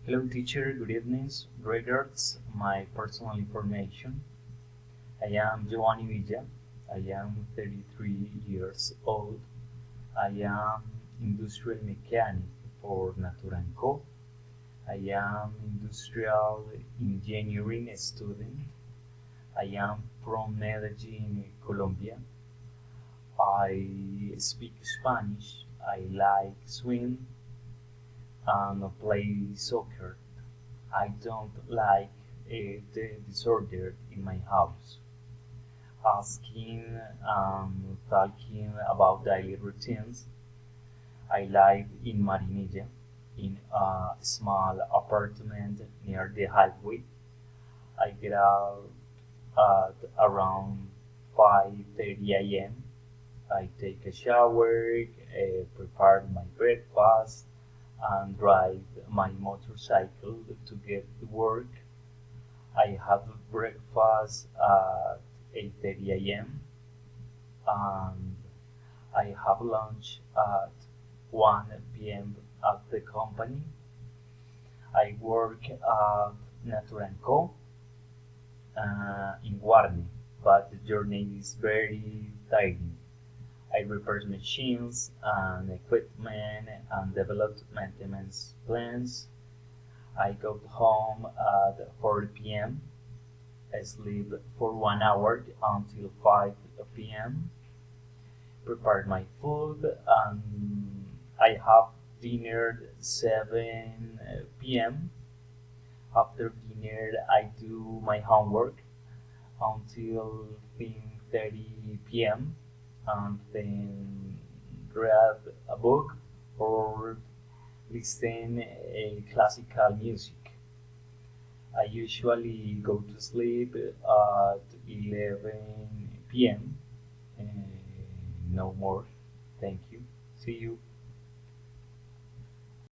Hello teacher, good evening. Regards my personal information, I am Giovanni Villa. I am 33 years old. I am industrial mechanic for Natura & Co. I am industrial engineering student. I am from Medellin, Colombia. I speak Spanish. I like swim and play soccer. I don't like the disorder in my house. Asking and talking about daily routines. I live in Marinilla in a small apartment near the highway. I get out at around 5:30 a.m. I take a shower, prepare my breakfast, and drive my motorcycle to get to work. I have breakfast at 8:30 a.m. and I have lunch at 1 p.m. at the company. I work at Natura & Co. In Guarne, but the journey is very tiring. I repair machines and equipment and develop maintenance plans. I go home at 4 p.m. I sleep for 1 hour until 5 p.m. Prepare my food and I have dinner 7 p.m. After dinner, I do my homework until 10:30 p.m. and then read a book or listen classical music. I usually go to sleep at 11 p.m. No more. Thank you. See you.